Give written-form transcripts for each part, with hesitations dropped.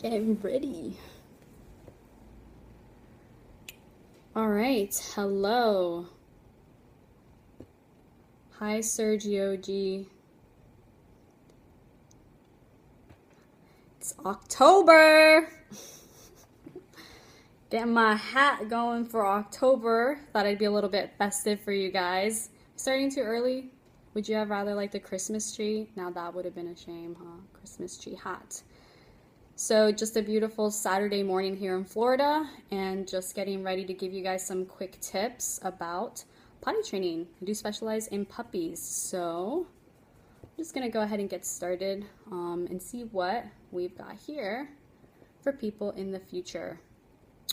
Getting ready. All right, hello. Hi, Sergio G. It's October. Getting my hat going for October. Thought I'd be a little bit festive for you guys. Starting too early? Would you have rather like the Christmas tree? Now that would have been a shame, huh? Christmas tree hat. So just a beautiful Saturday morning here in Florida, and just getting ready to give you guys some quick tips about potty training. I do specialize in puppies, so I'm just gonna go ahead and get started and see what we've got here for people in the future.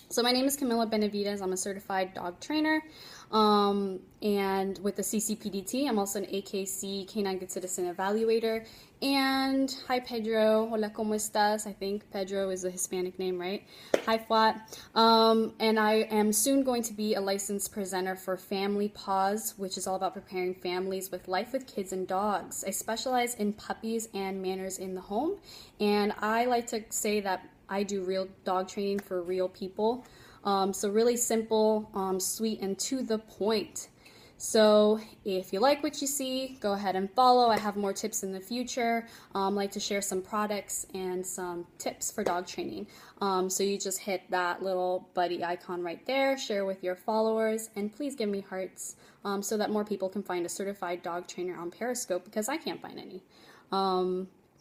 So my name is Camila Benavides. I'm a certified dog trainer, and with the CCPDT, I'm also an AKC Canine Good Citizen Evaluator. And hi, Pedro. Hola, ¿cómo estás? I think Pedro is a Hispanic name, right? Hi, Flat. And I am soon going to be a licensed presenter for Family Paws, which is all about preparing families with life with kids and dogs. I specialize in puppies and manners in the home, and I like to say that I do real dog training for real people. So really simple, sweet, and to the point. So if you like what you see, go ahead and follow. I have more tips in the future. Like to share some products and some tips for dog training. So you just hit that little buddy icon right there, share with your followers, and please give me hearts so that more people can find a certified dog trainer on Periscope, because I can't find any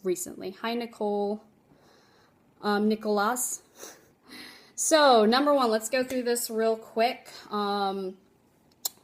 recently. Hi, Nicole. Nicolas. So number one, let's go through this real quick.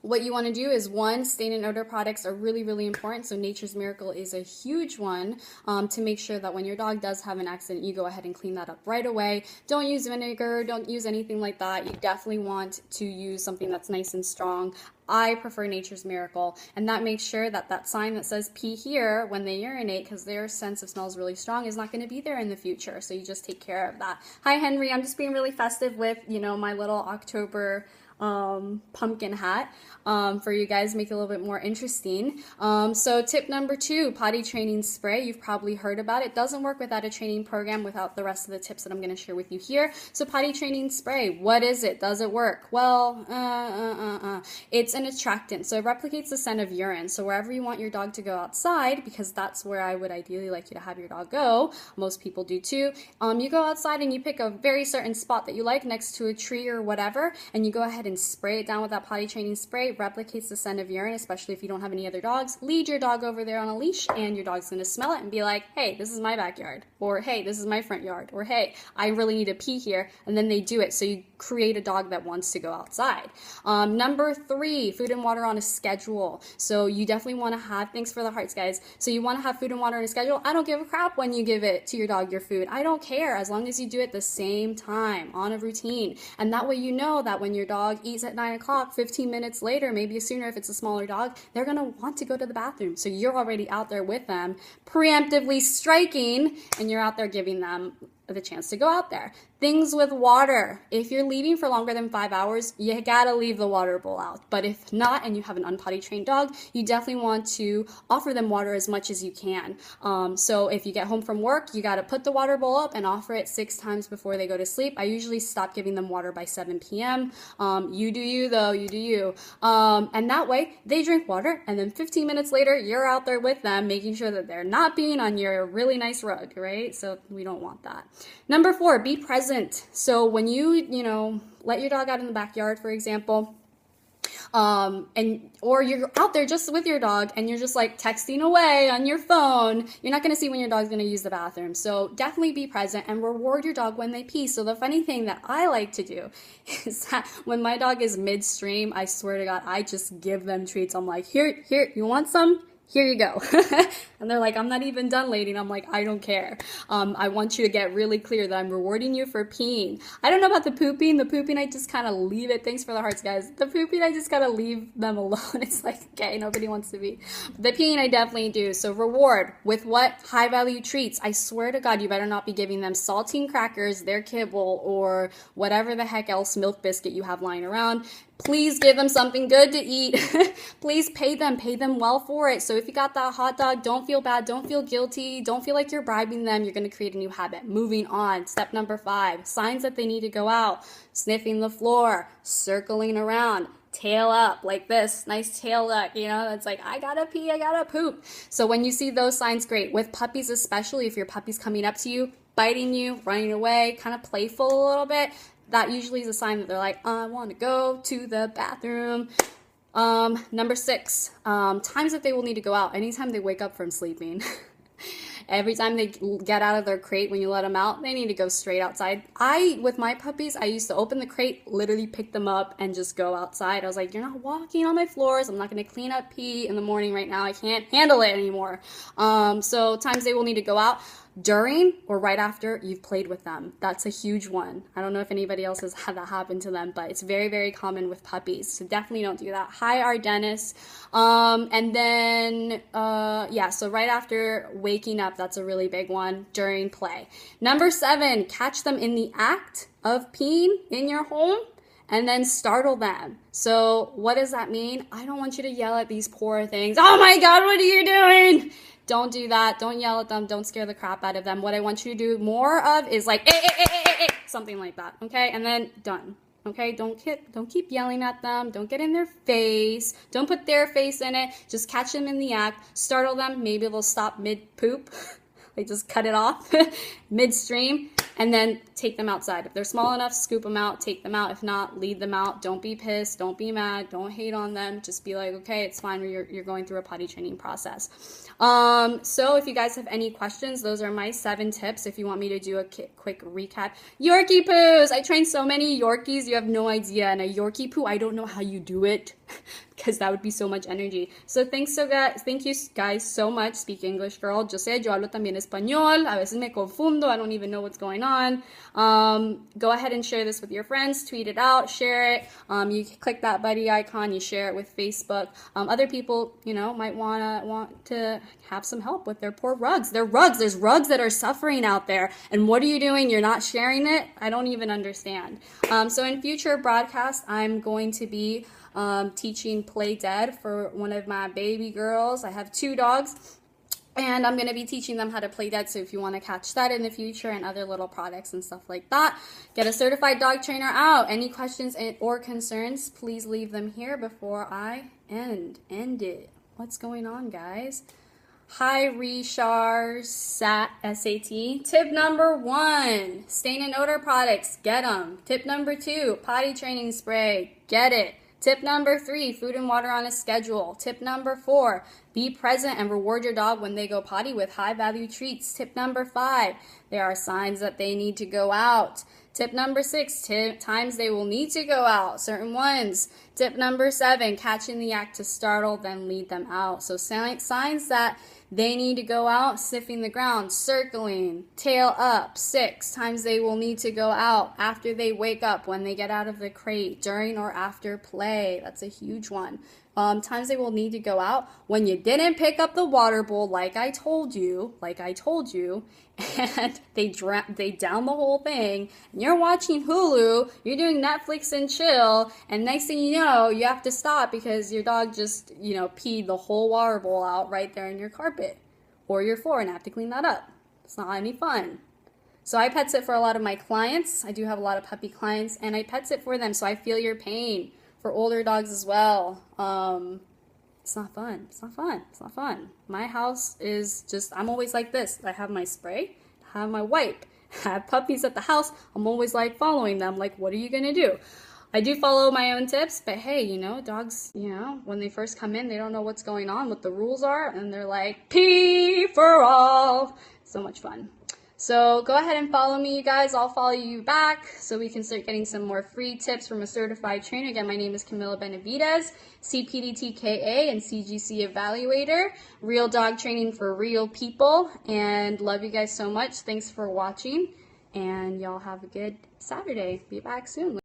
What you want to do is, one, stain and odor products are really, really important. So Nature's Miracle is a huge one to make sure that when your dog does have an accident, you go ahead and clean that up right away. Don't use vinegar, don't use anything like that. You definitely want to use something that's nice and strong. I prefer Nature's Miracle, and that makes sure that that sign that says pee here when they urinate, because their sense of smell is really strong, is not going to be there in the future. So you just take care of that. Hi, Henry. I'm just being really festive with, my little October pumpkin hat for you guys, make it a little bit more interesting. So tip number 2, potty training spray. You've probably heard about it. Doesn't work without a training program, without the rest of the tips that I'm going to share with you here. So potty training spray, what is it? Does it work? Well, it's an attractant, so it replicates the scent of urine. So wherever you want your dog to go outside, because that's where I would ideally like you to have your dog go, most people do too, you go outside and you pick a very certain spot that you like next to a tree or whatever, and you go ahead and spray it down with that potty training spray. It replicates the scent of urine, especially if you don't have any other dogs. Lead your dog over there on a leash, and your dog's going to smell it and be like, hey, this is my backyard, or hey, this is my front yard, or hey, I really need to pee here, and then they do it. So you create a dog that wants to go outside. Number 3, food and water on a schedule. So you definitely want to have, thanks for the hearts, guys. So you want to have food and water on a schedule. I don't give a crap when you give it to your dog your food. I don't care, as long as you do it the same time on a routine. And that way you know that when your dog eats at 9 o'clock, 15 minutes later, maybe sooner if it's a smaller dog, they're going to want to go to the bathroom. So you're already out there with them, preemptively striking, and you're out there giving them the chance to go out there. Things with water. If you're leaving for longer than 5 hours, you gotta leave the water bowl out. But if not, and you have an unpotty trained dog, you definitely want to offer them water as much as you can. So if you get home from work, you gotta put the water bowl up and offer it 6 times before they go to sleep. I usually stop giving them water by 7 p.m. You do you though, you do you. And that way they drink water, and then 15 minutes later, you're out there with them, making sure that they're not being on your really nice rug, right? So we don't want that. Number 4, be present. So when you let your dog out in the backyard, for example, or you're out there just with your dog and you're just like texting away on your phone, you're not going to see when your dog's going to use the bathroom. So definitely be present and reward your dog when they pee. So the funny thing that I like to do is that when my dog is midstream, I swear to God, I just give them treats. I'm like, here, you want some? Here you go. And they're like, I'm not even done, lady. And I'm like, I don't care. I want you to get really clear that I'm rewarding you for peeing. I don't know about the pooping. The pooping, I just kind of leave it. Thanks for the hearts, guys. The pooping, I just gotta leave them alone. It's like, okay, nobody wants to be. The peeing, I definitely do. So reward with what? High value treats. I swear to God, you better not be giving them saltine crackers, their kibble, or whatever the heck else milk biscuit you have lying around. Please give them something good to eat. Please pay them well for it. So if you got that hot dog, don't feel bad, don't feel guilty, don't feel like you're bribing them. You're going to create a new habit. Moving on, step number 5, signs that they need to go out: sniffing the floor, circling around, tail up like this, nice tail look, you know, it's like, I gotta pee, I gotta poop. So when you see those signs, great. With puppies especially, if your puppy's coming up to you, biting you, running away, kind of playful a little bit, that usually is a sign that they're like, I want to go to the bathroom. Number 6, times that they will need to go out. Anytime they wake up from sleeping. Every time they get out of their crate, when you let them out, they need to go straight outside. With my puppies, I used to open the crate, literally pick them up, and just go outside. I was like, you're not walking on my floors. I'm not going to clean up pee in the morning right now. I can't handle it anymore. So times they will need to go out: during or right after you've played with them. That's a huge one. I don't know if anybody else has had that happen to them, but it's very, very common with puppies. So definitely don't do that. Hi, our dentist. And then, so right after waking up, that's a really big one. During play. Number 7, catch them in the act of peeing in your home, and then startle them. So what does that mean? I don't want you to yell at these poor things. Oh my God, what are you doing? Don't do that. Don't yell at them. Don't scare the crap out of them. What I want you to do more of is like, something like that, okay? And then done, okay? Don't keep yelling at them. Don't get in their face. Don't put their face in it. Just catch them in the act. Startle them. Maybe they'll stop mid-poop. Like, just cut it off midstream, and then take them outside. If they're small enough, scoop them out, take them out. If not, lead them out. Don't be pissed. Don't be mad. Don't hate on them. Just be like, okay, it's fine. You're going through a potty training process. So if you guys have any questions, those are my 7 tips. If you want me to do a quick recap. Yorkie poos. I trained so many Yorkies. You have no idea. And a Yorkie poo, I don't know how you do it, because that would be so much energy. So thank you guys so much. Speak English, girl. Yo sé, yo hablo también español. A veces me confundo. I don't even know what's going on. Go ahead and share this with your friends. Tweet it out. Share it. You click that buddy icon. You share it with Facebook. Other people, might want to have some help with their poor rugs. There's rugs that are suffering out there. And what are you doing? You're not sharing it? I don't even understand. So in future broadcasts, I'm going to be teaching play dead for one of my baby girls. I have 2 dogs, and I'm going to be teaching them how to play dead. So if you want to catch that in the future, and other little products and stuff like that, get a certified dog trainer out. Any questions or concerns, please leave them here before I end it. What's going on, guys? Hi, Richard SAT. Tip number 1, stain and odor products, get them. Tip number 2, potty training spray, get it. Tip number 3, food and water on a schedule. Tip number 4, be present and reward your dog when they go potty with high-value treats. Tip number 5, there are signs that they need to go out. Tip number 6, times they will need to go out, certain ones. Tip number 7, catching the act to startle, then lead them out. So signs that they need to go out: sniffing the ground, circling, tail up. 6, times they will need to go out: after they wake up, when they get out of the crate, during or after play. That's a huge one. Times they will need to go out: when you didn't pick up the water bowl like I told you, and they down the whole thing, and you're watching Hulu, you're doing Netflix and chill, and next thing you know, you have to stop because your dog just, peed the whole water bowl out right there in your carpet or your floor, and have to clean that up. It's not any fun. So I pet sit for a lot of my clients. I do have a lot of puppy clients, and I pet sit for them, so I feel your pain. For older dogs as well. It's not fun. It's not fun. It's not fun. My house is just, I'm always like this. I have my spray, I have my wipe. I have puppies at the house. I'm always like following them. Like, what are you going to do? I do follow my own tips, but hey, dogs, when they first come in, they don't know what's going on, what the rules are, and they're like, pee for all. So much fun. So go ahead and follow me, you guys. I'll follow you back so we can start getting some more free tips from a certified trainer. Again, my name is Camila Benavides, CPDTKA and CGC Evaluator, real dog training for real people, and love you guys so much. Thanks for watching, and y'all have a good Saturday. Be back soon.